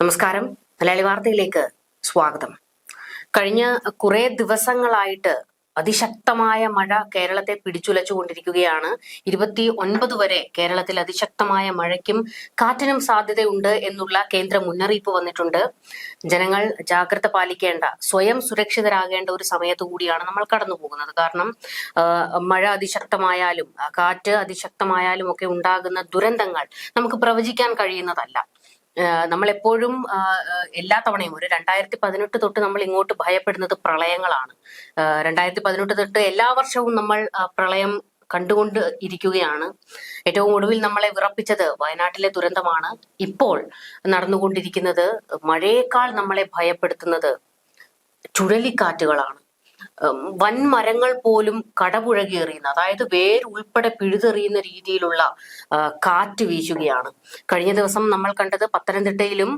നമസ്കാരം. മലയാളി വാർത്തയിലേക്ക് സ്വാഗതം. കഴിഞ്ഞ കുറെ ദിവസങ്ങളായിട്ട് അതിശക്തമായ മഴ കേരളത്തെ പിടിച്ചുലച്ചുകൊണ്ടിരിക്കുകയാണ്. 29 വരെ കേരളത്തിൽ അതിശക്തമായ മഴയ്ക്കും കാറ്റിനും സാധ്യതയുണ്ട് എന്നുള്ള കേന്ദ്ര മുന്നറിയിപ്പ് വന്നിട്ടുണ്ട്. ജനങ്ങൾ ജാഗ്രത പാലിക്കേണ്ട, സ്വയം സുരക്ഷിതരാകേണ്ട ഒരു സമയത്തു കൂടിയാണ് നമ്മൾ കടന്നു പോകുന്നത്. കാരണം മഴ അതിശക്തമായാലും കാറ്റ് അതിശക്തമായാലും ഒക്കെ ഉണ്ടാകുന്ന ദുരന്തങ്ങൾ നമുക്ക് പ്രവചിക്കാൻ കഴിയുന്നതല്ല. നമ്മളെപ്പോഴും എല്ലാ തവണയും ഒരു 2018 തൊട്ട് നമ്മൾ ഇങ്ങോട്ട് ഭയപ്പെടുന്നത് പ്രളയങ്ങളാണ്. 2018 തൊട്ട് എല്ലാ വർഷവും നമ്മൾ പ്രളയം കണ്ടുകൊണ്ട് ഇരിക്കുകയാണ്. ഏറ്റവും ഒടുവിൽ നമ്മളെ വിറപ്പിച്ചത് വയനാട്ടിലെ ദുരന്തമാണ്. ഇപ്പോൾ നടന്നുകൊണ്ടിരിക്കുന്നത് മഴയേക്കാൾ നമ്മളെ ഭയപ്പെടുത്തുന്നത് ചുഴലിക്കാറ്റുകളാണ്. വൻമരങ്ങൾ പോലും കടപുഴകിയെറിയുന്ന, അതായത് വേരുൾപ്പെടെ പിഴുതെറിയുന്ന രീതിയിലുള്ള കാറ്റ് വീശുകയാണ്. കഴിഞ്ഞ ദിവസം നമ്മൾ കണ്ടത് പത്തനംതിട്ടയിലും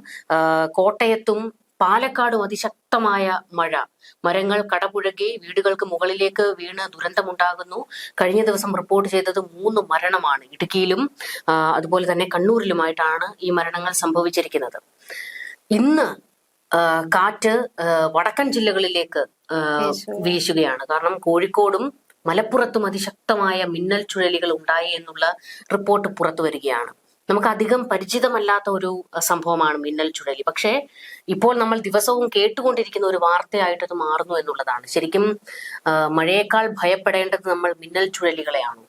കോട്ടയത്തും പാലക്കാടും അതിശക്തമായ മഴ. മരങ്ങൾ കടപുഴകി വീടുകൾക്ക് മുകളിലേക്ക് വീണ് ദുരന്തമുണ്ടാകുന്നു. കഴിഞ്ഞ ദിവസം റിപ്പോർട്ട് ചെയ്തത് 3 മരണമാണ്. ഇടുക്കിയിലും അതുപോലെ തന്നെ കണ്ണൂരിലുമായിട്ടാണ് ഈ മരണങ്ങൾ സംഭവിച്ചിരിക്കുന്നത്. ഇന്ന് കാറ്റ് വടക്കൻ ജില്ലകളിലേക്ക് വീശുകയാണ്. കാരണം കോഴിക്കോടും മലപ്പുറത്തും അതിശക്തമായ മിന്നൽ ചുഴലികൾ ഉണ്ടായി എന്നുള്ള റിപ്പോർട്ട് പുറത്തു വരികയാണ്. നമുക്ക് അധികം പരിചിതമല്ലാത്ത ഒരു സംഭവമാണ് മിന്നൽ ചുഴലി. പക്ഷേ ഇപ്പോൾ നമ്മൾ ദിവസവും കേട്ടുകൊണ്ടിരിക്കുന്ന ഒരു വാർത്തയായിട്ട് അത് മാറുന്നു എന്നുള്ളതാണ്. ശരിക്കും മഴയേക്കാൾ ഭയപ്പെടേണ്ടത് നമ്മൾ മിന്നൽ ചുഴലികളെയാണ്.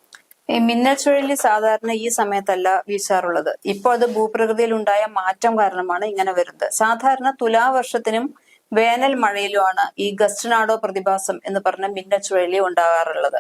ഈ മിന്നൽ ചുഴലി സാധാരണ ഈ സമയത്തല്ല വീശാറുള്ളത്. ഇപ്പൊ അത് ഭൂപ്രകൃതിയിൽ ഉണ്ടായ മാറ്റം കാരണമാണ് ഇങ്ങനെ വരുന്നത്. സാധാരണ തുലാവർഷത്തിനും വേനൽ മഴയിലുമാണ് ഈ ഗസ്റ്റനാഡോ പ്രതിഭാസം എന്ന് പറഞ്ഞ മിന്നൽ ചുഴലി ഉണ്ടാകാറുള്ളത്.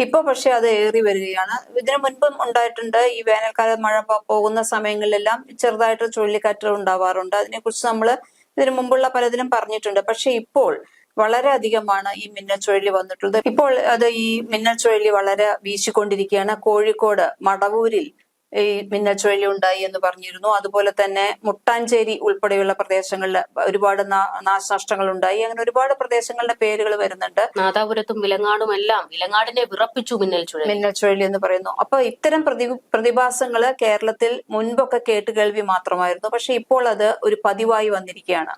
ഇപ്പൊ പക്ഷെ അത് ഏറി വരികയാണ്. ഇതിനു മുൻപും ഉണ്ടായിട്ടുണ്ട്. ഈ വേനൽക്കാല മഴ പോകുന്ന സമയങ്ങളിലെല്ലാം ചെറുതായിട്ട് ചുഴലിക്കാറ്റുകൾ ഉണ്ടാവാറുണ്ട്. അതിനെക്കുറിച്ച് നമ്മൾ ഇതിനു മുമ്പുള്ള പലതിലും പറഞ്ഞിട്ടുണ്ട്. പക്ഷെ ഇപ്പോൾ വളരെ അധികമാണ് ഈ മിന്നൽ ചുഴലി വന്നിട്ടുള്ളത്. ഇപ്പോൾ അത് ഈ മിന്നൽ ചുഴലി വളരെ വീശിക്കൊണ്ടിരിക്കുകയാണ്. കോഴിക്കോട് മടവൂരിൽ ഈ മിന്നൽ ചുഴലി ഉണ്ടായി എന്ന് പറഞ്ഞിരുന്നു. അതുപോലെ തന്നെ മുട്ടാഞ്ചേരി ഉൾപ്പെടെയുള്ള പ്രദേശങ്ങളിൽ ഒരുപാട് നാശനഷ്ടങ്ങൾ ഉണ്ടായി. അങ്ങനെ ഒരുപാട് പ്രദേശങ്ങളുടെ പേരുകൾ വരുന്നുണ്ട്. നാദാപുരത്തും വിലങ്ങാടും എല്ലാം വിലങ്ങാടിനെ വിറപ്പിച്ചു മിന്നൽ ചുഴലി എന്ന് പറയുന്നു. അപ്പൊ ഇത്തരം പ്രതിഭാസങ്ങള് കേരളത്തിൽ മുൻപൊക്കെ കേട്ടുകേൾവി മാത്രമായിരുന്നു. പക്ഷെ ഇപ്പോൾ അത് ഒരു പതിവായി വന്നിരിക്കുകയാണ്.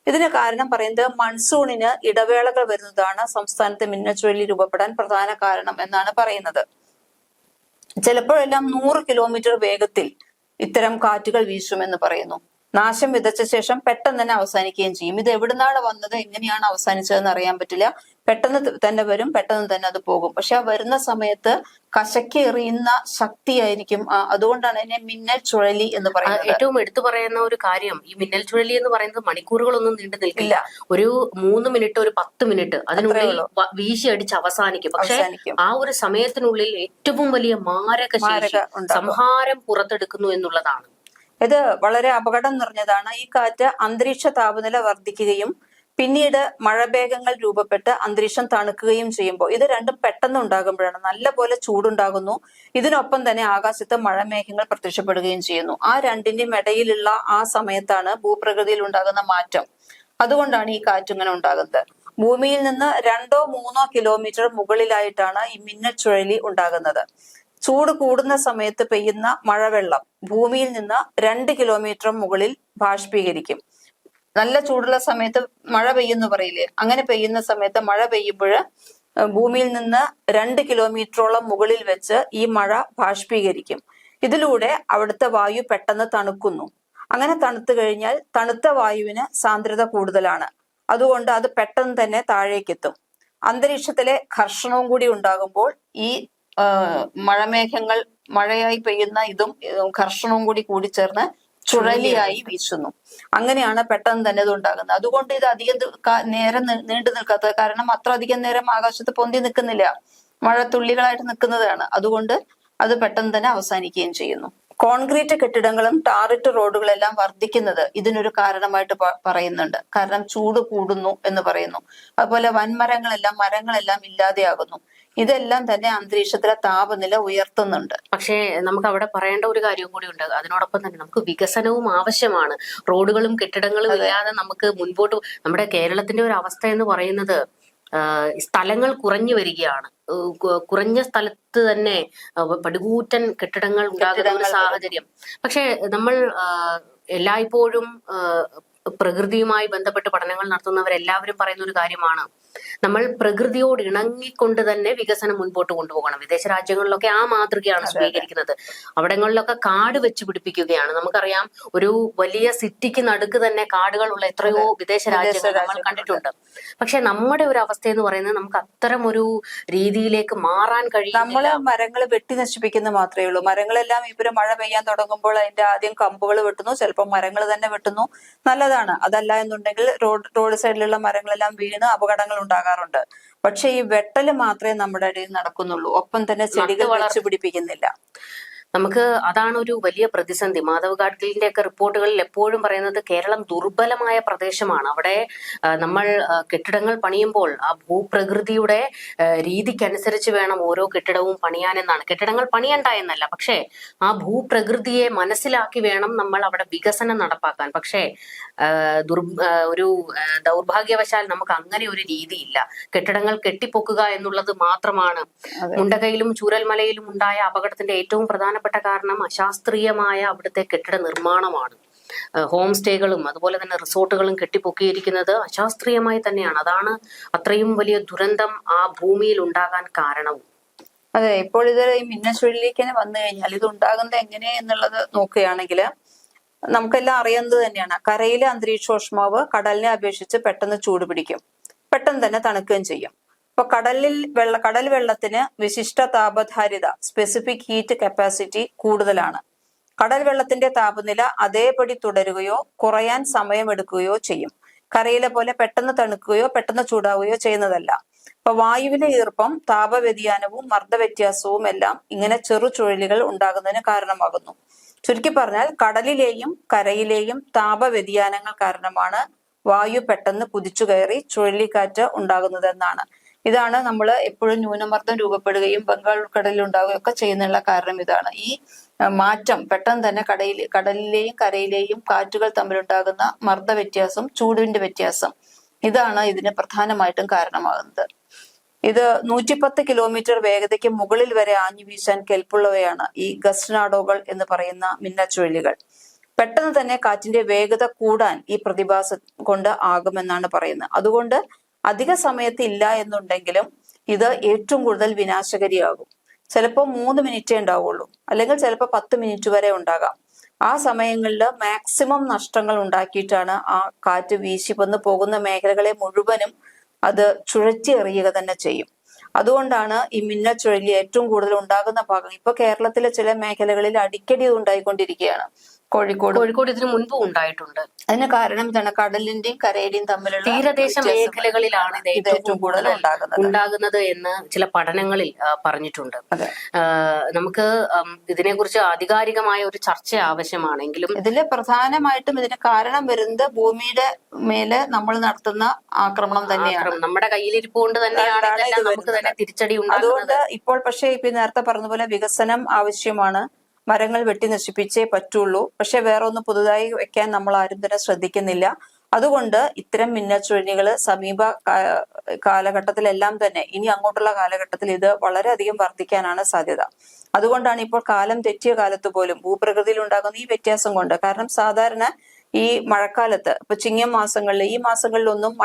ഇതിന് കാരണം പറയുന്നത് മൺസൂണിന് ഇടവേളകൾ വരുന്നതാണ് സംസ്ഥാനത്ത് മിന്നൽ ചുഴലി രൂപപ്പെടാൻ പ്രധാന കാരണം എന്നാണ് പറയുന്നത്. ചിലപ്പോഴെല്ലാം 100 കിലോമീറ്റർ വേഗത്തിൽ ഇത്തരം കാറ്റുകൾ വീശുമെന്ന് പറയുന്നു. നാശം വിതച്ച ശേഷം പെട്ടെന്ന് തന്നെ അവസാനിക്കുകയും ചെയ്യും. ഇത് എവിടുന്നാണ് വന്നത്, എങ്ങനെയാണ് അവസാനിച്ചതെന്ന് അറിയാൻ പറ്റില്ല. പെട്ടെന്ന് തന്നെ വരും, പെട്ടെന്ന് തന്നെ അത് പോകും. പക്ഷെ ആ വരുന്ന സമയത്ത് കശക്കി എറിയുന്ന ശക്തിയായിരിക്കും. അതുകൊണ്ടാണ് ഇതിനെ മിന്നൽ ചുഴലി എന്ന് പറയുന്നത്. ഏറ്റവും എടുത്തു പറയുന്ന ഒരു കാര്യം, ഈ മിന്നൽ ചുഴലി എന്ന് പറയുന്നത് മണിക്കൂറുകളൊന്നും നീണ്ടു നിൽക്കില്ല. ഒരു 3 മിനിറ്റ്, ഒരു 10 മിനിറ്റ് അതിനുള്ളിൽ വീശി അടിച്ച് അവസാനിക്കും. പക്ഷെ ആ ഒരു സമയത്തിനുള്ളിൽ ഏറ്റവും വലിയ മാരക സംഹാരം പുറത്തെടുക്കുന്നു എന്നുള്ളതാണ്. ഇത് വളരെ അപകടം നിറഞ്ഞതാണ്. ഈ കാറ്റ് അന്തരീക്ഷ താപനില വർദ്ധിക്കുകയും പിന്നീട് മഴമേഘങ്ങൾ രൂപപ്പെട്ട് അന്തരീക്ഷം തണുക്കുകയും ചെയ്യുമ്പോൾ ഇത് രണ്ടും പെട്ടെന്ന് ഉണ്ടാകുമ്പോഴാണ് നല്ല പോലെ ചൂടുണ്ടാകുന്നു. ഇതിനൊപ്പം തന്നെ ആകാശത്ത് മഴമേഘങ്ങൾ പ്രത്യക്ഷപ്പെടുകയും ചെയ്യുന്നു. ആ രണ്ടിന്റെയും ഇടയിലുള്ള ആ സമയത്താണ് ഭൂപ്രകൃതിയിൽ ഉണ്ടാകുന്ന മാറ്റം. അതുകൊണ്ടാണ് ഈ കാറ്റിങ്ങനെ ഉണ്ടാകുന്നത്. ഭൂമിയിൽ നിന്ന് 2-3 കിലോമീറ്റർ മുകളിലായിട്ടാണ് ഈ മിന്നൽ ചുഴലി ഉണ്ടാകുന്നത്. ചൂട് കൂടുന്ന സമയത്ത് പെയ്യുന്ന മഴവെള്ളം ഭൂമിയിൽ നിന്ന് 2 കിലോമീറ്റർ മുകളിൽ ബാഷ്പീകരിക്കും. നല്ല ചൂടുള്ള സമയത്ത് മഴ പെയ്യുന്നു പറയില്ലേ, അങ്ങനെ പെയ്യുന്ന സമയത്ത് മഴ പെയ്യുമ്പോൾ ഭൂമിയിൽ നിന്ന് 2 കിലോമീറ്ററോളം മുകളിൽ വെച്ച് ഈ മഴ ബാഷ്പീകരിക്കും. ഇതിലൂടെ അവിടുത്തെ വായു പെട്ടെന്ന് തണുക്കുന്നു. അങ്ങനെ തണുത്തു കഴിഞ്ഞാൽ തണുത്ത വായുവിന് സാന്ദ്രത കൂടുതലാണ്. അതുകൊണ്ട് അത് പെട്ടെന്ന് തന്നെ താഴേക്കെത്തും. അന്തരീക്ഷത്തിലെ ഘർഷണവും കൂടി ഉണ്ടാകുമ്പോൾ ഈ മഴമേഘങ്ങൾ മഴയായി പെയ്യുന്ന ഇതും ഘർഷണവും കൂടി കൂടിച്ചേർന്ന് ചുഴലിയായി വീശുന്നു. അങ്ങനെയാണ് പെട്ടെന്ന് തന്നെ ഇത് ഉണ്ടാകുന്നത്. അതുകൊണ്ട് ഇത് അധികം നേരം നീണ്ടു നിൽക്കാത്തത്. കാരണം അത്ര അധികം നേരം ആകാശത്ത് പൊന്തി നിൽക്കുന്നില്ല, മഴത്തുള്ളികളായിട്ട് നിൽക്കുന്നതാണ്. അതുകൊണ്ട് അത് പെട്ടെന്ന് തന്നെ അവസാനിക്കുകയും ചെയ്യുന്നു. കോൺക്രീറ്റ് കെട്ടിടങ്ങളും ടാറിട്ട് റോഡുകളെല്ലാം വർദ്ധിക്കുന്നത് ഇതിനൊരു കാരണമായിട്ട് പറയുന്നുണ്ട്. കാരണം ചൂട് കൂടുന്നു എന്ന് പറയുന്നു. അതുപോലെ മരങ്ങളെല്ലാം ഇല്ലാതെയാകുന്നു. ഇതെല്ലാം തന്നെ അന്തരീക്ഷത്തിലെ താപനില ഉയർത്തുന്നുണ്ട്. പക്ഷേ നമുക്ക് അവിടെ പറയേണ്ട ഒരു കാര്യം കൂടി ഉണ്ട്. അതിനോടൊപ്പം തന്നെ നമുക്ക് വികസനവും ആവശ്യമാണ്. റോഡുകളും കെട്ടിടങ്ങളും ഇല്ലാതെ നമുക്ക് മുൻപോട്ട്, നമ്മുടെ കേരളത്തിന്റെ ഒരു അവസ്ഥ എന്ന് പറയുന്നത് സ്ഥലങ്ങൾ കുറഞ്ഞു വരികയാണ്. കുറഞ്ഞ സ്ഥലത്ത് തന്നെ പടുകൂറ്റൻ കെട്ടിടങ്ങൾ ഉണ്ടാകുന്ന ഒരു സാഹചര്യം. പക്ഷെ നമ്മൾ എല്ലായ്പ്പോഴും പ്രകൃതിയുമായി ബന്ധപ്പെട്ട് പഠനങ്ങൾ നടത്തുന്നവരെല്ലാവരും പറയുന്ന ഒരു കാര്യമാണ്, നമ്മൾ പ്രകൃതിയോട് ഇണങ്ങിക്കൊണ്ട് തന്നെ വികസനം മുൻപോട്ട് കൊണ്ടുപോകണം. വിദേശ രാജ്യങ്ങളിലൊക്കെ ആ മാതൃകയാണ് സ്വീകരിക്കുന്നത്. അവിടങ്ങളിലൊക്കെ കാട് വെച്ച് പിടിപ്പിക്കുകയാണ്. നമുക്കറിയാം, ഒരു വലിയ സിറ്റിക്ക് നടുക്ക് തന്നെ കാടുകളുള്ള എത്രയോ വിദേശ രാജ്യങ്ങൾ നമ്മൾ കണ്ടിട്ടുണ്ട്. പക്ഷെ നമ്മുടെ ഒരു അവസ്ഥ എന്ന് പറയുന്നത് നമുക്ക് അത്തരം ഒരു രീതിയിലേക്ക് മാറാൻ കഴിയും. നമ്മള് മരങ്ങൾ വെട്ടി നശിപ്പിക്കുന്ന മാത്രമേ ഉള്ളൂ. മരങ്ങളെല്ലാം ഇവര് മഴ പെയ്യാൻ തുടങ്ങുമ്പോൾ അതിന്റെ ആദ്യം കമ്പുകൾ വെട്ടുന്നു, ചിലപ്പോൾ മരങ്ങൾ തന്നെ വെട്ടുന്നു. നല്ലതാണ്. അതല്ല എന്നുണ്ടെങ്കിൽ റോഡ് സൈഡിലുള്ള മരങ്ങളെല്ലാം വീണ് അപകടങ്ങൾ ഉണ്ടാകാറുണ്ട്. പക്ഷെ ഈ വെട്ടല് മാത്രമേ നമ്മുടെ ഇടയിൽ നടക്കുന്നുള്ളൂ. ഒപ്പം തന്നെ ചെടികൾ വളർച്ചു പിടിപ്പിക്കുന്നില്ല. നമുക്ക് അതാണ് ഒരു വലിയ പ്രതിസന്ധി. മാധവ് ഗാഡ്ഗിലിന്റെ ഒക്കെ റിപ്പോർട്ടുകളിൽ എപ്പോഴും പറയുന്നത് കേരളം ദുർബലമായ പ്രദേശമാണ്. അവിടെ നമ്മൾ കെട്ടിടങ്ങൾ പണിയുമ്പോൾ ആ ഭൂപ്രകൃതിയുടെ രീതിക്കനുസരിച്ച് വേണം ഓരോ കെട്ടിടവും പണിയാനെന്നാണ്. കെട്ടിടങ്ങൾ പണിയണ്ട എന്നല്ല, പക്ഷേ ആ ഭൂപ്രകൃതിയെ മനസ്സിലാക്കി വേണം നമ്മൾ അവിടെ വികസനം നടപ്പാക്കാൻ. പക്ഷേ ഒരു ദൗർഭാഗ്യവശാൽ നമുക്ക് അങ്ങനെ ഒരു രീതിയില്ല. കെട്ടിടങ്ങൾ കെട്ടിപ്പൊക്കുക എന്നുള്ളത് മാത്രമാണ്. മുണ്ടകയിലും ചൂരൽമലയിലും ഉണ്ടായ അപകടത്തിന്റെ ഏറ്റവും പ്രധാനപ്പെട്ട കാരണം അശാസ്ത്രീയമായ അവിടുത്തെ കെട്ടിട നിർമ്മാണമാണ്. ഹോം സ്റ്റേകളും അതുപോലെ തന്നെ റിസോർട്ടുകളും കെട്ടിപ്പൊക്കിയിരിക്കുന്നത് അശാസ്ത്രീയമായി തന്നെയാണ്. അതാണ് അത്രയും വലിയ ദുരന്തം ആ ഭൂമിയിൽ ഉണ്ടാകാൻ കാരണവും. അതെ, ഇപ്പോൾ ഇത് ഈ മിന്നൽ തന്നെ വന്നു കഴിഞ്ഞാൽ ഇത് ഉണ്ടാകുന്നത് എങ്ങനെ എന്നുള്ളത് നോക്കുകയാണെങ്കിൽ നമുക്കെല്ലാം അറിയുന്നത് തന്നെയാണ്. കരയിലെ അന്തരീക്ഷോഷ്മാവ് കടലിനെ അപേക്ഷിച്ച് പെട്ടെന്ന് ചൂട് പിടിക്കും, പെട്ടെന്ന് തന്നെ തണുക്കുകയും ചെയ്യും. ഇപ്പൊ കടൽ വെള്ളത്തിന് വിശിഷ്ട താപധാരിത, സ്പെസിഫിക് ഹീറ്റ് കപ്പാസിറ്റി കൂടുതലാണ്. കടൽ വെള്ളത്തിന്റെ താപനില അതേപടി തുടരുകയോ കുറയാൻ സമയമെടുക്കുകയോ ചെയ്യും. കരയിലെ പോലെ പെട്ടെന്ന് തണുക്കുകയോ പെട്ടെന്ന് ചൂടാവുകയോ ചെയ്യുന്നതല്ല. ഇപ്പൊ വായുവിലെ ഈർപ്പം, താപവ്യതിയാനവും മർദ്ദവ്യത്യാസവും എല്ലാം ഇങ്ങനെ ചെറു ചുഴലികൾ ഉണ്ടാകുന്നതിന് കാരണമാകുന്നു. ചുരുക്കി പറഞ്ഞാൽ കടലിലെയും കരയിലെയും താപവ്യതിയാനങ്ങൾ കാരണമാണ് വായു പെട്ടെന്ന് കുതിച്ചു കയറി ചുഴലിക്കാറ്റ് ഉണ്ടാകുന്നതെന്നാണ്. ഇതാണ് നമ്മൾ എപ്പോഴും ന്യൂനമർദ്ദം രൂപപ്പെടുകയും ബംഗാൾ ഉൾക്കടലിൽ ഉണ്ടാവുകയും ഒക്കെ ചെയ്യുന്നുള്ള കാരണം ഇതാണ്. ഈ മാറ്റം പെട്ടെന്ന് തന്നെ കടലിലെയും കരയിലെയും കാറ്റുകൾ തമ്മിലുണ്ടാകുന്ന മർദ്ദ വ്യത്യാസം, ചൂടിന്റെ വ്യത്യാസം, ഇതാണ് ഇതിന് പ്രധാനമായിട്ടും കാരണമാകുന്നത്. ഇത് 110 കിലോമീറ്റർ വേഗതയ്ക്ക് മുകളിൽ വരെ ആഞ്ഞു വീശാൻ കെൽപ്പുള്ളവയാണ് ഈ ഗസ്റ്റ്നാഡോകൾ എന്ന് പറയുന്ന മിന്നച്ചുഴലികൾ. പെട്ടെന്ന് തന്നെ കാറ്റിന്റെ വേഗത കൂടാൻ ഈ പ്രതിഭാസം കൊണ്ട് ആകുമെന്നാണ് പറയുന്നത്. അതുകൊണ്ട് അധിക സമയത്ത് ഇല്ല എന്നുണ്ടെങ്കിലും ഇത് ഏറ്റവും കൂടുതൽ വിനാശകരിയാകും. ചിലപ്പോൾ 3 മിനിറ്റേ ഉണ്ടാവുള്ളൂ, അല്ലെങ്കിൽ ചിലപ്പോൾ 10 മിനിറ്റ് വരെ ഉണ്ടാകാം. ആ സമയങ്ങളിൽ മാക്സിമം നഷ്ടങ്ങൾ ഉണ്ടാക്കിയിട്ടാണ് ആ കാറ്റ് വീശി വന്ന് പോകുന്ന മേഖലകളെ മുഴുവനും അത് ചുഴറ്റി എറിയുക തന്നെ ചെയ്യും. അതുകൊണ്ടാണ് ഈ മിന്നൽ ചുഴലി ഏറ്റവും കൂടുതൽ ഉണ്ടാകുന്ന ഭാഗം. ഇപ്പൊ കേരളത്തിലെ ചില മേഖലകളിൽ അടിക്കടി ഇത് ഉണ്ടായിക്കൊണ്ടിരിക്കുകയാണ്. കോഴിക്കോട് ഇതിനു മുൻപും ഉണ്ടായിട്ടുണ്ട്. അതിന് കാരണം ഇതാണ്, കടലിന്റെയും കരയുടെയും തമ്മിലുള്ള തീരദേശ മേഖലകളിലാണ് ഇത് ഏറ്റവും കൂടുതൽ ഉണ്ടാകുന്നത് എന്ന് ചില പഠനങ്ങളിൽ പറഞ്ഞിട്ടുണ്ട്. നമുക്ക് ഇതിനെക്കുറിച്ച് ആധികാരികമായ ഒരു ചർച്ച ആവശ്യമാണെങ്കിലും ഇതില് പ്രധാനമായിട്ടും ഇതിന് കാരണം വരുന്നത് ഭൂമിയുടെ മേലെ നമ്മൾ നടത്തുന്ന ആക്രമണം തന്നെയാണ്. നമ്മുടെ കയ്യിലിരിപ്പ് കൊണ്ട് തന്നെയാണ് നമുക്ക് തന്നെ തിരിച്ചടി ഉണ്ടാകുന്നത്. അതുകൊണ്ട് ഇപ്പോൾ പക്ഷേ ഇപ്പൊ നേരത്തെ പറഞ്ഞ പോലെ വികസനം ആവശ്യമാണ്. മരങ്ങൾ വെട്ടി നശിപ്പിച്ചേ പറ്റുള്ളൂ. പക്ഷെ വേറെ ഒന്ന് പുതുതായി വെക്കാൻ നമ്മൾ ആരും തന്നെ ശ്രദ്ധിക്കുന്നില്ല. അതുകൊണ്ട് ഇത്തരം മിന്നൽച്ചുഴലികൾ സമീപ കാലഘട്ടത്തിലെല്ലാം തന്നെ, ഇനി അങ്ങോട്ടുള്ള കാലഘട്ടത്തിൽ ഇത് വളരെയധികം വർദ്ധിക്കാനാണ് സാധ്യത. അതുകൊണ്ടാണ് ഇപ്പോൾ കാലം തെറ്റിയ കാലത്ത് പോലും ഭൂപ്രകൃതിയിൽ ഉണ്ടാകുന്ന ഈ വ്യത്യാസം കൊണ്ട്, കാരണം സാധാരണ ഈ മഴക്കാലത്ത് ഇപ്പൊ ചിങ്ങം മാസങ്ങളിൽ, ഈ മാസങ്ങളിലൊന്നും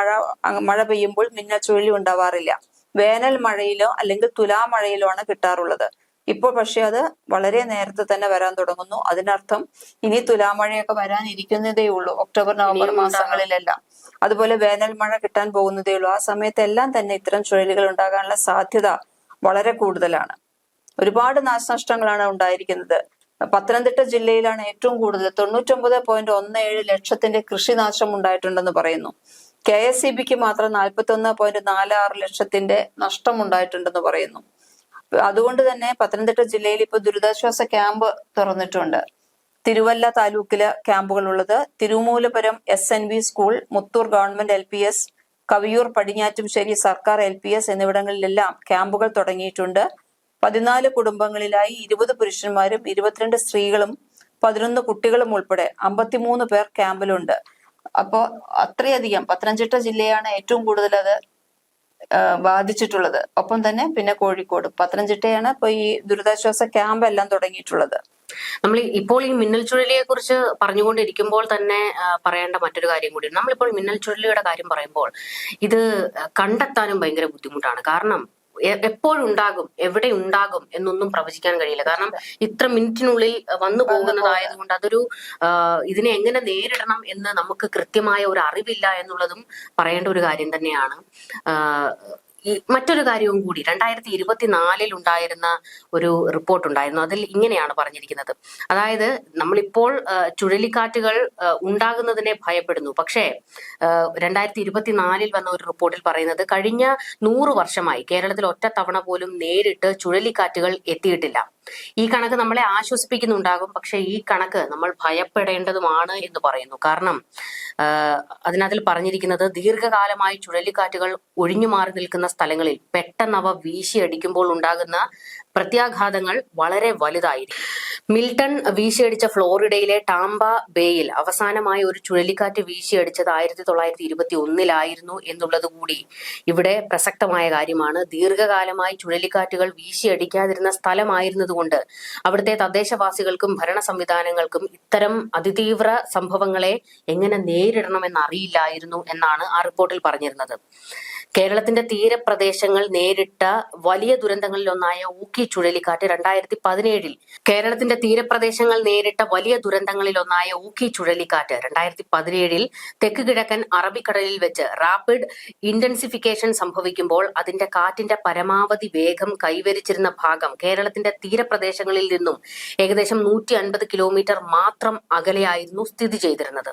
മഴ പെയ്യുമ്പോൾ മിന്നൽച്ചുഴലി ഉണ്ടാവാറില്ല. വേനൽ മഴയിലോ അല്ലെങ്കിൽ തുലാമഴയിലോ ആണ് കിട്ടാറുള്ളത്. ഇപ്പോൾ പക്ഷെ അത് വളരെ നേരത്തെ തന്നെ വരാൻ തുടങ്ങുന്നു. അതിനർത്ഥം ഇനി തുലാമഴയൊക്കെ വരാനിരിക്കുന്നതേ ഉള്ളൂ, ഒക്ടോബർ നവംബർ മാസങ്ങളിലെല്ലാം. അതുപോലെ വേനൽ മഴ കിട്ടാൻ പോകുന്നതേ ഉള്ളൂ. ആ സമയത്തെല്ലാം തന്നെ ഇത്തരം ചുഴലികൾ ഉണ്ടാകാനുള്ള സാധ്യത വളരെ കൂടുതലാണ്. ഒരുപാട് നാശനഷ്ടങ്ങളാണ് ഉണ്ടായിരിക്കുന്നത്. പത്തനംതിട്ട ജില്ലയിലാണ് ഏറ്റവും കൂടുതൽ, 99.17 ലക്ഷത്തിന്റെ കൃഷിനാശം ഉണ്ടായിട്ടുണ്ടെന്ന് പറയുന്നു. KSEBക്ക് മാത്രം 41.46 ലക്ഷത്തിന്റെ നഷ്ടം ഉണ്ടായിട്ടുണ്ടെന്ന് പറയുന്നു. അതുകൊണ്ട് തന്നെ പത്തനംതിട്ട ജില്ലയിൽ ഇപ്പൊ ദുരിതാശ്വാസ ക്യാമ്പ് തുറന്നിട്ടുണ്ട്. തിരുവല്ല താലൂക്കില് ക്യാമ്പുകളുള്ളത്. Thirumoolapuram SNV school, Muthoor government LPS, Kaviyoor Padinjattumsseri സർക്കാർ LPS എന്നിവിടങ്ങളിലെല്ലാം ക്യാമ്പുകൾ തുടങ്ങിയിട്ടുണ്ട്. 14 കുടുംബങ്ങളിലായി 20 പുരുഷന്മാരും 22 സ്ത്രീകളും 11 കുട്ടികളും ഉൾപ്പെടെ 53 പേർ ക്യാമ്പിലുണ്ട്. അപ്പോ അത്രയധികം പത്തനംതിട്ട ജില്ലയാണ് ഏറ്റവും കൂടുതൽ അത് ബാധിച്ചിട്ടുള്ളത്. ഒപ്പം തന്നെ പിന്നെ കോഴിക്കോട്, പത്തനംതിട്ടയാണ് ഇപ്പൊ ഈ ദുരിതാശ്വാസ ക്യാമ്പ് എല്ലാം തുടങ്ങിയിട്ടുള്ളത്. നമ്മൾ ഇപ്പോൾ ഈ മിന്നൽ ചുഴലിയെ കുറിച്ച് പറഞ്ഞുകൊണ്ടിരിക്കുമ്പോൾ തന്നെ പറയേണ്ട മറ്റൊരു കാര്യം കൂടി, നമ്മളിപ്പോൾ മിന്നൽ ചുഴലിയുടെ കാര്യം പറയുമ്പോൾ ഇത് കണ്ടെത്താനും ഭയങ്കര ബുദ്ധിമുട്ടാണ്. കാരണം എപ്പോഴുണ്ടാകും, എവിടെ ഉണ്ടാകും എന്നൊന്നും പ്രവചിക്കാൻ കഴിയില്ല. കാരണം ഇത്ര മിനിറ്റിനുള്ളിൽ വന്നു പോകുന്നതായതുകൊണ്ട് അതൊരു ഇതിനെ എങ്ങനെ നേരിടണം എന്ന് നമുക്ക് കൃത്യമായ ഒരു അറിവില്ല എന്നുള്ളതും പറയേണ്ട ഒരു കാര്യം തന്നെയാണ്. ഈ മറ്റൊരു കാര്യവും കൂടി, 2024 ഉണ്ടായിരുന്ന ഒരു റിപ്പോർട്ട് ഉണ്ടായിരുന്നു. അതിൽ ഇങ്ങനെയാണ് പറഞ്ഞിരിക്കുന്നത്. അതായത് നമ്മളിപ്പോൾ ചുഴലിക്കാറ്റുകൾ ഉണ്ടാകുന്നതിനെ ഭയപ്പെടുന്നു. പക്ഷേ 2024 വന്ന ഒരു റിപ്പോർട്ടിൽ പറയുന്നത് കഴിഞ്ഞ 100 വർഷമായി കേരളത്തിൽ ഒറ്റത്തവണ പോലും നേരിട്ട് ചുഴലിക്കാറ്റുകൾ എത്തിയിട്ടില്ല. ഈ കണക്ക് നമ്മളെ ആശ്വസിപ്പിക്കുന്നുണ്ടാകും. പക്ഷെ ഈ കണക്ക് നമ്മൾ ഭയപ്പെടേണ്ടതുമാണ് എന്ന് പറയുന്നു. കാരണം അതിനകത്തിൽ പറഞ്ഞിരിക്കുന്നത് ദീർഘകാലമായി ചുഴലിക്കാറ്റുകൾ ഒഴിഞ്ഞു മാറി നിൽക്കുന്ന സ്ഥലങ്ങളിൽ പെട്ടെന്ന് അവ വീശിയടിക്കുമ്പോൾ ഉണ്ടാകുന്ന പ്രത്യാഘാതങ്ങൾ വളരെ വലുതായിരിക്കും. മിൽട്ടൺ വീശിയടിച്ച ഫ്ലോറിഡയിലെ ടാംബ ബേയിൽ അവസാനമായി ഒരു ചുഴലിക്കാറ്റ് വീശിയടിച്ചത് 1921 എന്നുള്ളത് കൂടി ഇവിടെ പ്രസക്തമായ കാര്യമാണ്. ദീർഘകാലമായി ചുഴലിക്കാറ്റുകൾ വീശിയടിക്കാതിരുന്ന സ്ഥലമായിരുന്നതുകൊണ്ട് അവിടുത്തെ തദ്ദേശവാസികൾക്കും ഭരണ സംവിധാനങ്ങൾക്കും ഇത്തരം അതിതീവ്ര സംഭവങ്ങളെ എങ്ങനെ നേരിടണമെന്ന് അറിയില്ലായിരുന്നു എന്നാണ് ആ റിപ്പോർട്ടിൽ പറഞ്ഞിരുന്നത്. കേരളത്തിന്റെ തീരപ്രദേശങ്ങൾ നേരിട്ട വലിയ ദുരന്തങ്ങളിലൊന്നായ ഊക്കി ചുഴലിക്കാറ്റ് 2017 കേരളത്തിന്റെ തീരപ്രദേശങ്ങൾ നേരിട്ട വലിയ ദുരന്തങ്ങളിലൊന്നായ ഊക്കി ചുഴലിക്കാറ്റ് 2017 തെക്ക് കിഴക്കൻ അറബിക്കടലിൽ വെച്ച് റാപ്പിഡ് ഇന്റൻസിഫിക്കേഷൻ സംഭവിക്കുമ്പോൾ അതിന്റെ കാറ്റിന്റെ പരമാവധി വേഗം കൈവരിച്ചിരുന്ന ഭാഗം കേരളത്തിന്റെ തീരപ്രദേശങ്ങളിൽ നിന്നും ഏകദേശം 150 കിലോമീറ്റർ മാത്രം അകലെയായിരുന്നു സ്ഥിതി ചെയ്തിരുന്നത്.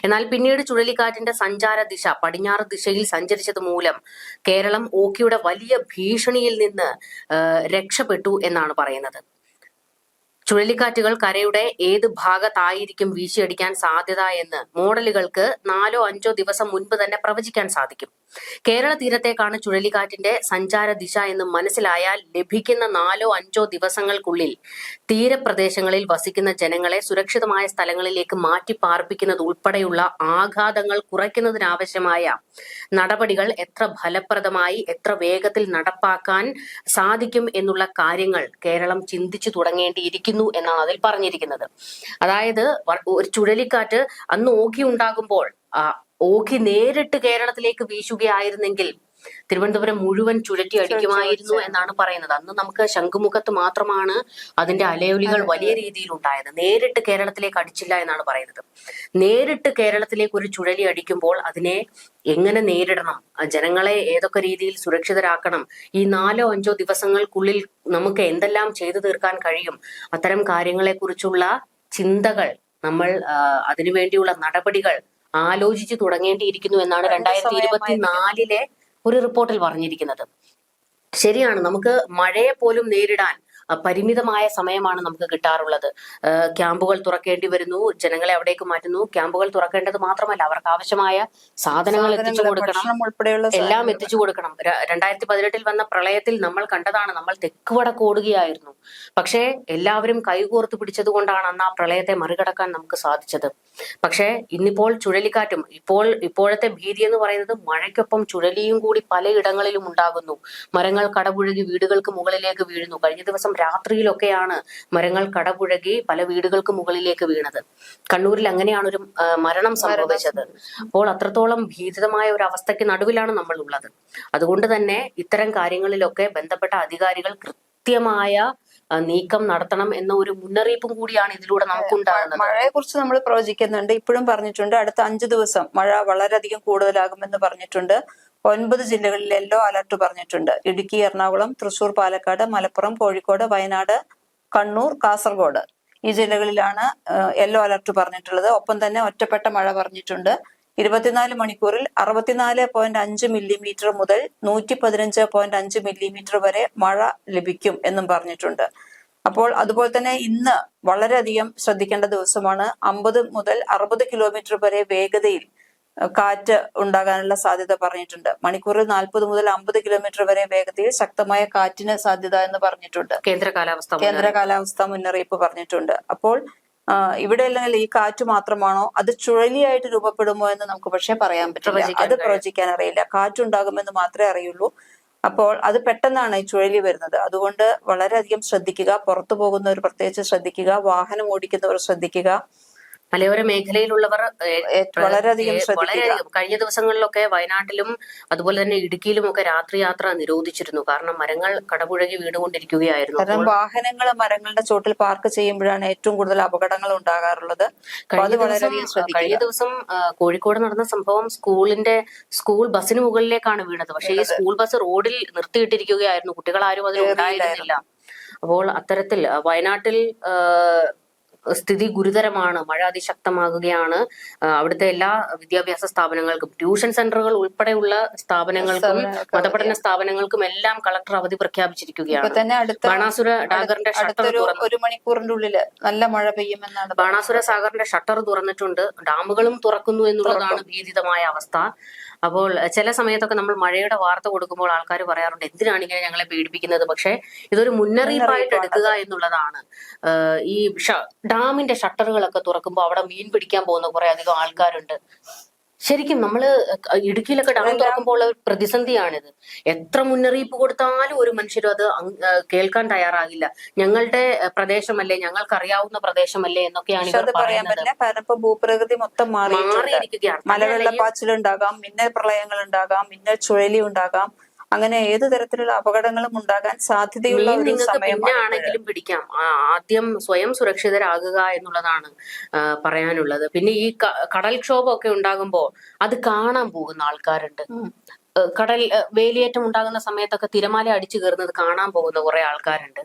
എന്നാൽ പിന്നീട് ചുഴലിക്കാറ്റിന്റെ സഞ്ചാര ദിശ പടിഞ്ഞാറ് ദിശയിൽ സഞ്ചരിച്ചത് മൂലം കേരളം ഓക്കിയുടെ വലിയ ഭീഷണിയിൽ നിന്ന് രക്ഷപ്പെട്ടു എന്നാണ് പറയുന്നത്. ചുഴലിക്കാറ്റുകൾ കരയുടെ ഏത് ഭാഗത്തായിരിക്കും വീശിയടിക്കാൻ സാധ്യത എന്ന് മോഡലുകൾക്ക് 4-5 ദിവസം മുൻപ് തന്നെ പ്രവചിക്കാൻ സാധിക്കും. കേരള തീരത്തേക്കാണ് ചുഴലിക്കാറ്റിന്റെ സഞ്ചാര ദിശ എന്ന് മനസ്സിലായാൽ ലഭിക്കുന്ന 4-5 ദിവസങ്ങൾക്കുള്ളിൽ തീരപ്രദേശങ്ങളിൽ വസിക്കുന്ന ജനങ്ങളെ സുരക്ഷിതമായ സ്ഥലങ്ങളിലേക്ക് മാറ്റി പാർപ്പിക്കുന്നത് ഉൾപ്പെടെയുള്ള ആഘാതങ്ങൾ കുറയ്ക്കുന്നതിനാവശ്യമായ നടപടികൾ എത്ര ഫലപ്രദമായി എത്ര വേഗത്തിൽ നടപ്പാക്കാൻ സാധിക്കും എന്നുള്ള കാര്യങ്ങൾ കേരളം ചിന്തിച്ചു തുടങ്ങേണ്ടിയിരിക്കുന്നു എന്നാണ് അതിൽ പറഞ്ഞിരിക്കുന്നത്. അതായത് ഒരു ചുഴലിക്കാറ്റ് അന്ന് ഓഖി ഉണ്ടാകുമ്പോൾ ഓഖി നേരിട്ട് കേരളത്തിലേക്ക് വീശുകയായിരുന്നെങ്കിൽ തിരുവനന്തപുരം മുഴുവൻ ചുഴറ്റി അടിക്കുമായിരുന്നു എന്നാണ് പറയുന്നത്. അന്ന് നമുക്ക് ശംഖുമുഖത്ത് മാത്രമാണ് അതിന്റെ അലയൊലികൾ വലിയ രീതിയിൽ ഉണ്ടായത്. നേരിട്ട് കേരളത്തിലേക്ക് അടിച്ചില്ല എന്നാണ് പറയുന്നത്. നേരിട്ട് കേരളത്തിലേക്ക് ഒരു ചുഴലി അടിക്കുമ്പോൾ അതിനെ എങ്ങനെ നേരിടണം, ജനങ്ങളെ ഏതൊക്കെ രീതിയിൽ സുരക്ഷിതരാക്കണം, ഈ 4-5 ദിവസങ്ങൾക്കുള്ളിൽ നമുക്ക് എന്തെല്ലാം ചെയ്തു തീർക്കാൻ കഴിയും, അത്തരം കാര്യങ്ങളെ കുറിച്ചുള്ള ചിന്തകൾ നമ്മൾ അതിനുവേണ്ടിയുള്ള നടപടികൾ ആലോചിച്ചു തുടങ്ങേണ്ടിയിരിക്കുന്നു എന്നാണ് 2024 ഒരു റിപ്പോർട്ടിൽ പറഞ്ഞിരിക്കുന്നത്. ശരിയാണ്, നമുക്ക് മഴയെ പോലും നേരിടാൻ പരിമിതമായ സമയമാണ് നമുക്ക് കിട്ടാറുള്ളത്. ക്യാമ്പുകൾ തുറക്കേണ്ടി വരുന്നു, ജനങ്ങളെ അവിടേക്ക് മാറ്റുന്നു. ക്യാമ്പുകൾ തുറക്കേണ്ടത് മാത്രമല്ല, അവർക്ക് ആവശ്യമായ സാധനങ്ങൾ എത്തിച്ചു കൊടുക്കണം, എല്ലാം എത്തിച്ചു കൊടുക്കണം. 2018 വന്ന പ്രളയത്തിൽ നമ്മൾ കണ്ടതാണ്, നമ്മൾ തെക്ക് വടക്ക് ഓടുകയായിരുന്നു. പക്ഷേ എല്ലാവരും കൈകോർത്ത് പിടിച്ചത് കൊണ്ടാണ് അന്ന് ആ പ്രളയത്തെ മറികടക്കാൻ നമുക്ക് സാധിച്ചത്. പക്ഷേ ഇന്നിപ്പോൾ ചുഴലിക്കാറ്റും ഇപ്പോഴത്തെ ഭീതി എന്ന് പറയുന്നത് മഴയ്ക്കൊപ്പം ചുഴലിയും കൂടി പലയിടങ്ങളിലും ഉണ്ടാകുന്നു. മരങ്ങൾ കടപുഴകി വീടുകൾക്ക് മുകളിലേക്ക് വീഴുന്നു. കഴിഞ്ഞ ദിവസം രാത്രിയിലൊക്കെയാണ് മരങ്ങൾ കടപുഴകി പല വീടുകൾക്ക് മുകളിലേക്ക് വീണത്. കണ്ണൂരിൽ അങ്ങനെയാണ് ഒരു മരണം സംഭവിച്ചത്. അപ്പോൾ അത്രത്തോളം ഭീതിതമായ ഒരു അവസ്ഥയ്ക്ക് നടുവിലാണ് നമ്മൾ ഉള്ളത്. അതുകൊണ്ട് തന്നെ ഇത്തരം കാര്യങ്ങളിലൊക്കെ ബന്ധപ്പെട്ട അധികാരികൾ കൃത്യമായ നീക്കം നടത്തണം എന്ന ഒരു മുന്നറിയിപ്പും കൂടിയാണ് ഇതിലൂടെ നമുക്കുണ്ടാകുന്നത്. മഴയെ കുറിച്ച് നമ്മൾ പ്രവചിക്കുന്നുണ്ട്. ഇപ്പോഴും പറഞ്ഞിട്ടുണ്ട് അടുത്ത 5 ദിവസം മഴ വളരെയധികം കൂടുതലാകുമെന്ന് പറഞ്ഞിട്ടുണ്ട്. 9 ജില്ലകളിൽ യെല്ലോ അലർട്ട് പറഞ്ഞിട്ടുണ്ട്. ഇടുക്കി, എറണാകുളം, തൃശൂർ, പാലക്കാട്, മലപ്പുറം, കോഴിക്കോട്, വയനാട്, കണ്ണൂർ, കാസർഗോഡ് ഈ ജില്ലകളിലാണ് യെല്ലോ അലർട്ട് പറഞ്ഞിട്ടുള്ളത്. ഒപ്പം തന്നെ ഒറ്റപ്പെട്ട മഴ പറഞ്ഞിട്ടുണ്ട്. 24 മണിക്കൂറിൽ 64.5 മില്ലിമീറ്റർ മുതൽ 115.5 മില്ലിമീറ്റർ വരെ മഴ ലഭിക്കും എന്നും പറഞ്ഞിട്ടുണ്ട്. അപ്പോൾ അതുപോലെ തന്നെ ഇന്ന് വളരെയധികം ശ്രദ്ധിക്കേണ്ട ദിവസമാണ്. 50 മുതൽ 60 കിലോമീറ്റർ വരെ വേഗതയിൽ കാറ്റ് ഉണ്ടാകാനുള്ള സാധ്യത പറഞ്ഞിട്ടുണ്ട്. മണിക്കൂറിൽ 40 മുതൽ 50 കിലോമീറ്റർ വരെ വേഗതയിൽ ശക്തമായ കാറ്റിന് സാധ്യത എന്ന് പറഞ്ഞിട്ടുണ്ട്. കേന്ദ്ര കാലാവസ്ഥാ മുന്നറിയിപ്പ് പറഞ്ഞിട്ടുണ്ട്. അപ്പോൾ ഇവിടെ അല്ലെങ്കിൽ ഈ കാറ്റ് മാത്രമാണോ, അത് ചുഴലിയായിട്ട് രൂപപ്പെടുമോ എന്ന് നമുക്ക് പക്ഷേ പറയാൻ പറ്റില്ല. അത് പ്രവചിക്കാൻ അറിയില്ല. കാറ്റുണ്ടാകുമെന്ന് മാത്രമേ അറിയുള്ളൂ. അപ്പോൾ അത് പെട്ടെന്നാണ് ഈ ചുഴലി വരുന്നത്. അതുകൊണ്ട് വളരെയധികം ശ്രദ്ധിക്കുക. പുറത്തു പോകുന്നവർ പ്രത്യേകിച്ച് ശ്രദ്ധിക്കുക. വാഹനം ഓടിക്കുന്നവർ ശ്രദ്ധിക്കുക. മലയോര മേഖലയിലുള്ളവർ വളരെയധികം ശ്രദ്ധിക്കുക. വളരെയധികം കഴിഞ്ഞ ദിവസങ്ങളിലൊക്കെ വയനാട്ടിലും അതുപോലെ തന്നെ ഇടുക്കിയിലും ഒക്കെ രാത്രി യാത്ര നിരോധിച്ചിരുന്നു. കാരണം മരങ്ങൾ കടപുഴകി വീണുകൊണ്ടിരിക്കുകയായിരുന്നു. കാരണം വാഹനങ്ങൾ മരങ്ങളുടെ ചോട്ടിൽ പാർക്ക് ചെയ്യുമ്പോഴാണ് ഏറ്റവും കൂടുതൽ അപകടങ്ങൾ ഉണ്ടാകാറുള്ളത്. കഴിഞ്ഞ ദിവസം കോഴിക്കോട് നടന്ന സംഭവം സ്കൂൾ ബസിന് മുകളിലേക്കാണ് വീണത്. പക്ഷേ ഈ സ്കൂൾ ബസ് റോഡിൽ നിർത്തിയിട്ടിരിക്കുകയായിരുന്നു. കുട്ടികൾ ആരും അതിൽ ഉണ്ടായിരുന്നില്ല. അപ്പോൾ അത്തരത്തിൽ വയനാട്ടിൽ സ്ഥിതി ഗുരുതരമാണ്. മഴ അതിശക്തമാകുകയാണ്. അവിടുത്തെ എല്ലാ വിദ്യാഭ്യാസ സ്ഥാപനങ്ങൾക്കും, ട്യൂഷൻ സെന്ററുകൾ ഉൾപ്പെടെയുള്ള സ്ഥാപനങ്ങൾക്കും, മതപഠന സ്ഥാപനങ്ങൾക്കും എല്ലാം കളക്ടർ അവധി പ്രഖ്യാപിച്ചിരിക്കുകയാണ്. ബാണാസുര സാഗറിന്റെ ഷട്ടർ ഒരു മണിക്കൂറിന്റെ ഉള്ളില് നല്ല മഴ പെയ്യുമെന്നാണ്. ബാണാസുര സാഗറിന്റെ ഷട്ടർ തുറന്നിട്ടുണ്ട്. ഡാമുകളും തുറക്കുന്നു എന്നുള്ളതാണ് ഭീതിതമായ അവസ്ഥ. അപ്പോൾ ചില സമയത്തൊക്കെ നമ്മൾ മഴയുടെ വാർത്ത കൊടുക്കുമ്പോൾ ആൾക്കാർ പറയാറുണ്ട്, എന്തിനാണ് ഇങ്ങനെ ഞങ്ങളെ പേടിപ്പിക്കുന്നത്? പക്ഷെ ഇതൊരു മുന്നറിയിപ്പായിട്ട് എടുക്കുക എന്നുള്ളതാണ്. ഈ ഡാമിന്റെ ഷട്ടറുകളൊക്കെ തുറക്കുമ്പോൾ അവിടെ മീൻ പിടിക്കാൻ പോകുന്ന കുറെ അധികം ആൾക്കാരുണ്ട്. ശരിക്കും നമ്മള് ഇടുക്കിയിലൊക്കെ ഡാം തുറക്കുമ്പോൾ ഉള്ള ഒരു പ്രതിസന്ധിയാണിത്. എത്ര മുന്നറിയിപ്പ് കൊടുത്താലും ഒരു മനുഷ്യരും അത് കേൾക്കാൻ തയ്യാറാകില്ല. ഞങ്ങളുടെ പ്രദേശമല്ലേ, ഞങ്ങൾക്കറിയാവുന്ന പ്രദേശമല്ലേ എന്നൊക്കെയാണ് ഇവർ പറയുന്നത്. കാരണം ഇപ്പൊ ഭൂപ്രകൃതി മൊത്തം മാറിയിരിക്കുകയാണ്. മലവെള്ളപ്പാച്ചിലുണ്ടാകാം, മിന്നൽ പ്രളയങ്ങൾ ഉണ്ടാകാം, മിന്നൽ ചുഴലി ഉണ്ടാകാം. അങ്ങനെ ഏതു തരത്തിലുള്ള അപകടങ്ങളും ഉണ്ടാകാൻ സാധ്യതയുള്ള ഒരു സമയം ആണെങ്കിലും പിടിക്കാം. ആദ്യം സ്വയം സുരക്ഷിതരാകുക എന്നുള്ളതാണ് പറയാനുള്ളത്. പിന്നെ ഈ കടൽക്ഷോഭമൊക്കെ ഉണ്ടാകുമ്പോൾ അത് കാണാൻ പോകുന്ന ആൾക്കാരുണ്ട്. കടൽ വേലിയേറ്റം ഉണ്ടാകുന്ന സമയത്തൊക്കെ തിരമാല അടിച്ചു കയറുന്നത് കാണാൻ പോകുന്ന കുറെ ആൾക്കാരുണ്ട്.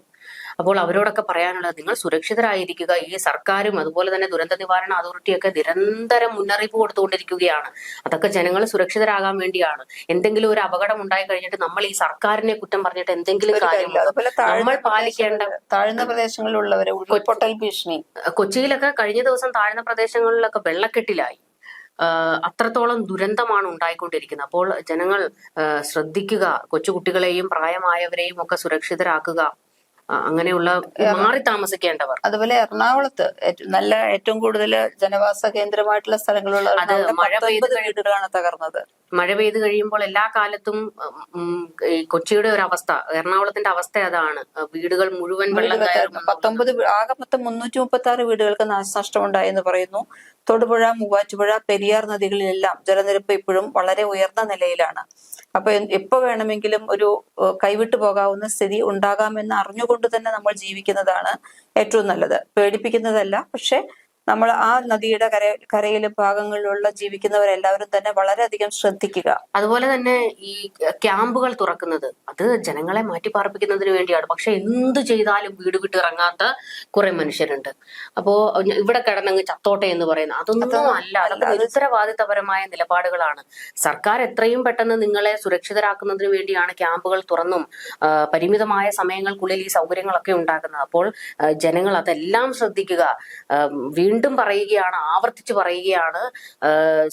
അപ്പോൾ അവരോടൊക്കെ പറയാനുള്ളത്, നിങ്ങൾ സുരക്ഷിതരായിരിക്കുക. ഈ സർക്കാരും അതുപോലെ തന്നെ ദുരന്ത നിവാരണ അതോറിറ്റിയൊക്കെ നിരന്തരം മുന്നറിയിപ്പ് കൊടുത്തുകൊണ്ടിരിക്കുകയാണ്. അതൊക്കെ ജനങ്ങൾ സുരക്ഷിതരാകാൻ വേണ്ടിയാണ്. എന്തെങ്കിലും ഒരു അപകടം ഉണ്ടായി കഴിഞ്ഞിട്ട് നമ്മൾ ഈ സർക്കാരിനെ കുറ്റം പറഞ്ഞിട്ട് എന്തെങ്കിലും കാര്യമുണ്ടോ? നമ്മൾ പാലിക്കേണ്ട താഴ്ന്ന പ്രദേശങ്ങളിലുള്ളവരെ ഉരുൾപൊട്ടൽ ഭീഷണി. കൊച്ചിയിലൊക്കെ കഴിഞ്ഞ ദിവസം താഴ്ന്ന പ്രദേശങ്ങളിലൊക്കെ വെള്ളക്കെട്ടിലായി. അത്രത്തോളം ദുരന്തമാണ് ഉണ്ടായിക്കൊണ്ടിരിക്കുന്നത്. അപ്പോൾ ജനങ്ങൾ ശ്രദ്ധിക്കുക. കൊച്ചുകുട്ടികളെയും പ്രായമായവരെയും ഒക്കെ സുരക്ഷിതരാക്കുക. അങ്ങനെയുള്ള മാറി താമസിക്കേണ്ടവർ. അതുപോലെ എറണാകുളത്ത് ഏറ്റവും കൂടുതൽ ജനവാസ കേന്ദ്രമായിട്ടുള്ള സ്ഥലങ്ങളുള്ള വീടുകളാണ് തകർന്നത്. മഴ പെയ്ത് കഴിയുമ്പോൾ എല്ലാ കാലത്തും ഈ കൊച്ചിയുടെ ഒരു അവസ്ഥ, എറണാകുളത്തിന്റെ അവസ്ഥ അതാണ്. വീടുകൾ മുഴുവൻ വെള്ളം കയറും. ആകെ മൊത്തം 336 വീടുകൾക്ക് നാശനഷ്ടം ഉണ്ടായെന്ന് പറയുന്നു. തൊടുപുഴ, മൂവാറ്റുപുഴ, പെരിയാർ നദികളിലെല്ലാം ജലനിരപ്പ് ഇപ്പോഴും വളരെ ഉയർന്ന നിലയിലാണ്. അപ്പൊ എപ്പോ വേണമെങ്കിലും ഒരു കൈവിട്ടു പോകാവുന്ന സ്ഥിതി ഉണ്ടാകാമെന്ന് അറിഞ്ഞുകൊണ്ട് തന്നെ നമ്മൾ ജീവിക്കുന്നതാണ് ഏറ്റവും നല്ലത്. പേടിപ്പിക്കുന്നതല്ല. പക്ഷെ നമ്മൾ ആ നദിയുടെ കരയിലും ഭാഗങ്ങളിലുള്ള ജീവിക്കുന്നവരെല്ലാവരും തന്നെ വളരെയധികം ശ്രദ്ധിക്കുക. അതുപോലെ തന്നെ ഈ ക്യാമ്പുകൾ തുറക്കുന്നത് അത് ജനങ്ങളെ മാറ്റിപ്പാർപ്പിക്കുന്നതിന് വേണ്ടിയാണ്. പക്ഷെ എന്ത് ചെയ്താലും വീട് വിട്ട് ഇറങ്ങാത്ത കുറെ മനുഷ്യരുണ്ട്. അപ്പോ ഇവിടെ കിടന്നങ്ങ് ചത്തോട്ടെ എന്ന് പറയുന്നത് അതൊന്നും അല്ല. അതൊക്കെ ഉത്തരവാദിത്തപരമായ നിലപാടുകളാണ്. സർക്കാർ എത്രയും പെട്ടെന്ന് നിങ്ങളെ സുരക്ഷിതരാക്കുന്നതിന് വേണ്ടിയാണ് ക്യാമ്പുകൾ തുറന്നും പരിമിതമായ സമയങ്ങൾക്കുള്ളിൽ ഈ സൗകര്യങ്ങളൊക്കെ ഉണ്ടാക്കുന്നത്. അപ്പോൾ ജനങ്ങൾ അതെല്ലാം ശ്രദ്ധിക്കുക. വീണ്ടും പറയുകയാണ്, ആവർത്തിച്ച് പറയുകയാണ്,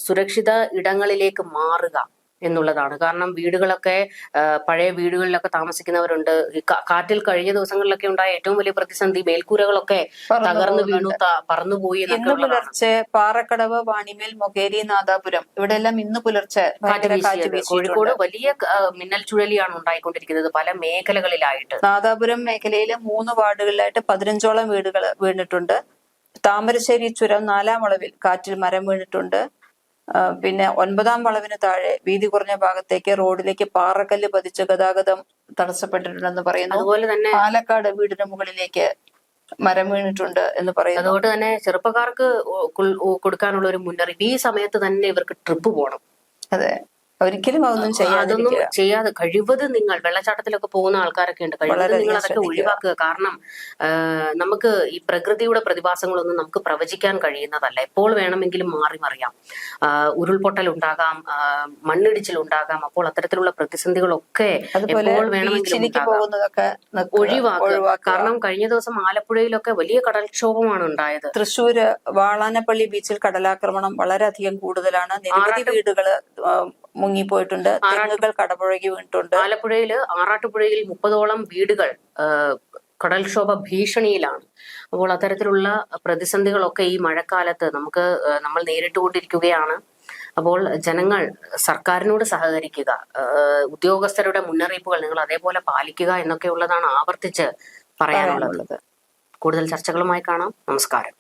സുരക്ഷിത ഇടങ്ങളിലേക്ക് മാറുക എന്നുള്ളതാണ്. കാരണം വീടുകളൊക്കെ പഴയ വീടുകളിലൊക്കെ താമസിക്കുന്നവരുണ്ട്. കാറ്റിൽ കഴിഞ്ഞ ദിവസങ്ങളിലൊക്കെ ഉണ്ടായ ഏറ്റവും വലിയ പ്രതിസന്ധി മേൽക്കൂരകളൊക്കെ തകർന്നു വീണു പറന്നുപോയി. ഇന്ന് പുലർച്ചെ പാറക്കടവ്, വാണിമേൽ, മൊകേരി, നാദാപുരം ഇവിടെയെല്ലാം ഇന്ന് പുലർച്ചെ കോഴിക്കോട് വലിയ മിന്നൽ ചുഴലിയാണ് ഉണ്ടായിക്കൊണ്ടിരിക്കുന്നത് പല മേഖലകളിലായിട്ട്. നാദാപുരം മേഖലയിലെ 3 വാർഡുകളിലായിട്ട് 15ഓളം വീടുകൾ വീണിട്ടുണ്ട്. താമരശ്ശേരി ചുരം 4-ാം വളവിൽ കാറ്റിൽ മരം വീണിട്ടുണ്ട്. പിന്നെ 9-ാം വളവിന് താഴെ വീതി കുറഞ്ഞ ഭാഗത്തേക്ക് റോഡിലേക്ക് പാറക്കല്ല് പതിച്ച് ഗതാഗതം തടസ്സപ്പെട്ടിട്ടുണ്ടെന്ന് പറയുന്നു. അതുപോലെ തന്നെ പാലക്കാട് വീടിന് മുകളിലേക്ക് മരം വീണിട്ടുണ്ട് എന്ന് പറയുന്നു. അതുകൊണ്ട് തന്നെ ചെറുപ്പക്കാർക്ക് കൊടുക്കാനുള്ള ഒരു മുന്നറിയിപ്പ്, ഈ സമയത്ത് തന്നെ ഇവർക്ക് ട്രിപ്പ് പോകണം. അതെ, ഒരിക്കലും അതൊന്നും ചെയ്യാതെ കഴിവത് നിങ്ങൾ വെള്ളച്ചാട്ടത്തിലൊക്കെ പോകുന്ന ആൾക്കാരൊക്കെ ഉണ്ട്, കഴിവത് നിങ്ങൾ അതൊക്കെ ഒഴിവാക്കുക. കാരണം നമുക്ക് ഈ പ്രകൃതിയുടെ പ്രതിഭാസങ്ങളൊന്നും നമുക്ക് പ്രവചിക്കാൻ കഴിയുന്നതല്ല. എപ്പോൾ വേണമെങ്കിലും മാറി മറിയാം. ഉരുൾപൊട്ടൽ ഉണ്ടാകാം, മണ്ണിടിച്ചിൽ ഉണ്ടാകാം. അപ്പോൾ അത്തരത്തിലുള്ള പ്രതിസന്ധികളൊക്കെ എപ്പോൾ വേണമെങ്കിലും ഒഴിവാക്കുക. കാരണം കഴിഞ്ഞ ദിവസം ആലപ്പുഴയിലൊക്കെ വലിയ കടൽക്ഷോഭമാണ് ഉണ്ടായത്. തൃശ്ശൂര് വാളാനപ്പള്ളി ബീച്ചിൽ കടലാക്രമണം വളരെയധികം കൂടുതലാണ്. നിരവധി വീടുകള് മുങ്ങിപ്പോയിട്ടുണ്ട്. തെങ്ങുകൾ കടപുഴകി വീണിട്ടുണ്ട്. ആലപ്പുഴയില് ആറാട്ടുപുഴയിൽ 30ഓളം വീടുകൾ കടൽക്ഷോഭ ഭീഷണിയിലാണ്. അപ്പോൾ അത്തരത്തിലുള്ള പ്രതിസന്ധികളൊക്കെ ഈ മഴക്കാലത്ത് നമ്മൾ നേരിട്ടുകൊണ്ടിരിക്കുകയാണ്. അപ്പോൾ ജനങ്ങൾ സർക്കാരിനോട് സഹകരിക്കുക, ഉദ്യോഗസ്ഥരുടെ മുന്നറിയിപ്പുകൾ നിങ്ങൾ അതേപോലെ പാലിക്കുക എന്നൊക്കെ ഉള്ളതാണ് ആവർത്തിച്ച് പറയാനുള്ളത്. കൂടുതൽ ചർച്ചകളുമായി കാണാം. നമസ്കാരം.